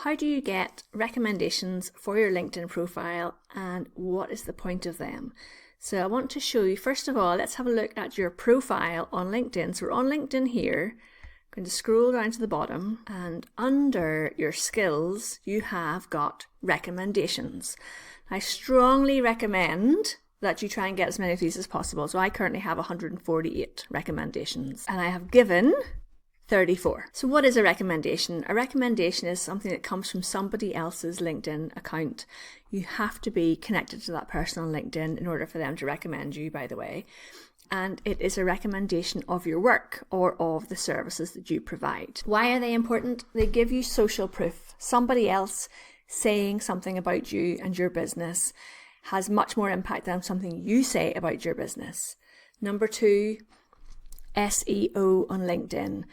How do you get recommendations for your LinkedIn profile, and what is the point of them? So I want to show you, first of all, let's have a look at your profile on LinkedIn. So we're on LinkedIn here. I'm going to scroll down to the bottom, and under your skills, you have got recommendations. I strongly recommend that you try and get as many of these as possible. So I currently have 148 recommendations, and I have given 34. So what is a recommendation? A recommendation is something that comes from somebody else's LinkedIn account. You have to be connected to that person on LinkedIn in order for them to recommend you, by the way. And it is a recommendation of your work or of the services that you provide. Why are they important? They give you social proof. Somebody else saying something about you and your business has much more impact than something you say about your business. Number 2, SEO on LinkedIn.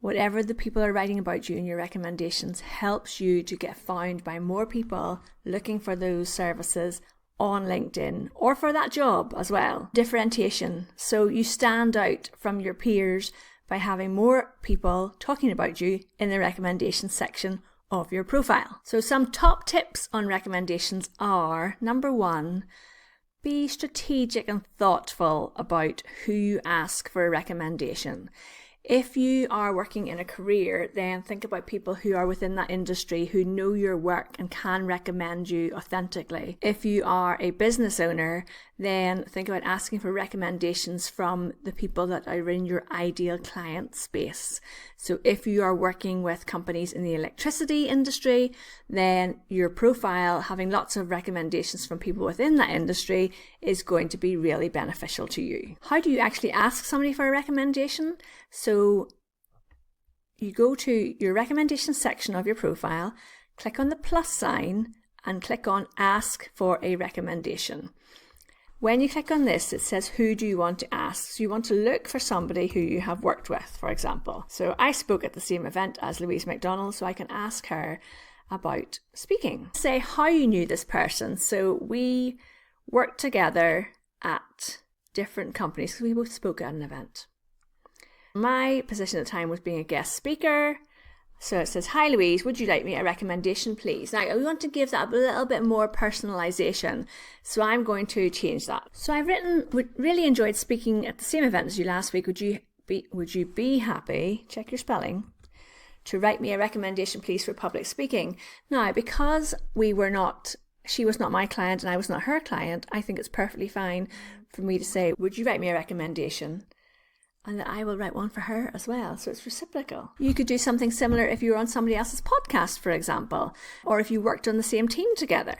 Whatever the people are writing about you in your recommendations helps you to get found by more people looking for those services on LinkedIn or for that job as well. Differentiation. So you stand out from your peers by having more people talking about you in the recommendations section of your profile. So some top tips on recommendations are, number 1, be strategic and thoughtful about who you ask for a recommendation. If you are working in a career, then think about people who are within that industry who know your work and can recommend you authentically. If you are a business owner, then think about asking for recommendations from the people that are in your ideal client space. So if you are working with companies in the electricity industry, then your profile having lots of recommendations from people within that industry is going to be really beneficial to you. How do you actually ask somebody for a recommendation? So you go to your recommendation section of your profile, click on the plus sign and click on ask for a recommendation. When you click on this, it says, who do you want to ask? So you want to look for somebody who you have worked with, for example. So I spoke at the same event as Louise McDonald, so I can ask her about speaking. Say how you knew this person. So we worked together at different companies because we both spoke at an event. My position at the time was being a guest speaker. So it says, hi Louise, would you like me a recommendation, please? Now we want to give that a little bit more personalization. So I'm going to change that. So I've written, really enjoyed speaking at the same event as you last week. Would you be happy, check your spelling, to write me a recommendation, please, for public speaking? Now, because she was not my client and I was not her client, I think it's perfectly fine for me to say, would you write me a recommendation? And that I will write one for her as well. So it's reciprocal. You could do something similar if you were on somebody else's podcast, for example, or if you worked on the same team together.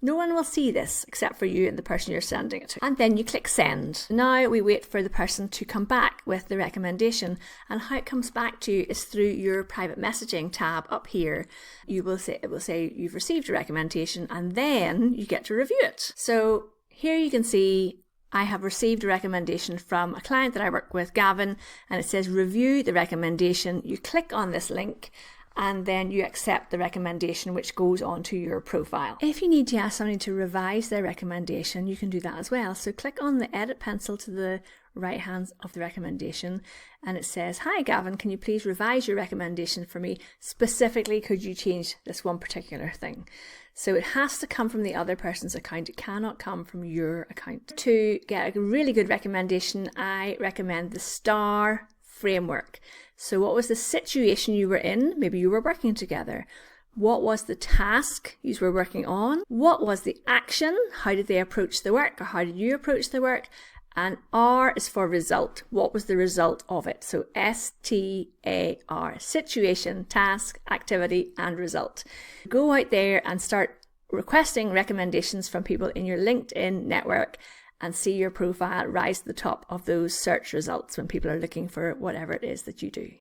No one will see this except for you and the person you're sending it to. And then you click send. Now we wait for the person to come back with the recommendation. And how it comes back to you is through your private messaging tab up here. It will say you've received a recommendation, and then you get to review it. So here you can see I have received a recommendation from a client that I work with, Gavin, and it says review the recommendation. You click on this link and then you accept the recommendation, which goes onto your profile. If you need to ask somebody to revise their recommendation, you can do that as well. So click on the edit pencil to the right hand of the recommendation and it says, hi Gavin, can you please revise your recommendation for me? Specifically, could you change this one particular thing? So it has to come from the other person's account. It cannot come from your account. To get a really good recommendation, I recommend the STAR framework. So what was the situation you were in? Maybe you were working together. What was the task you were working on? What was the action? How did they approach the work, or how did you approach the work? And R is for result. What was the result of it? So STAR, situation, task, activity, and result. Go out there and start requesting recommendations from people in your LinkedIn network and see your profile rise to the top of those search results when people are looking for whatever it is that you do.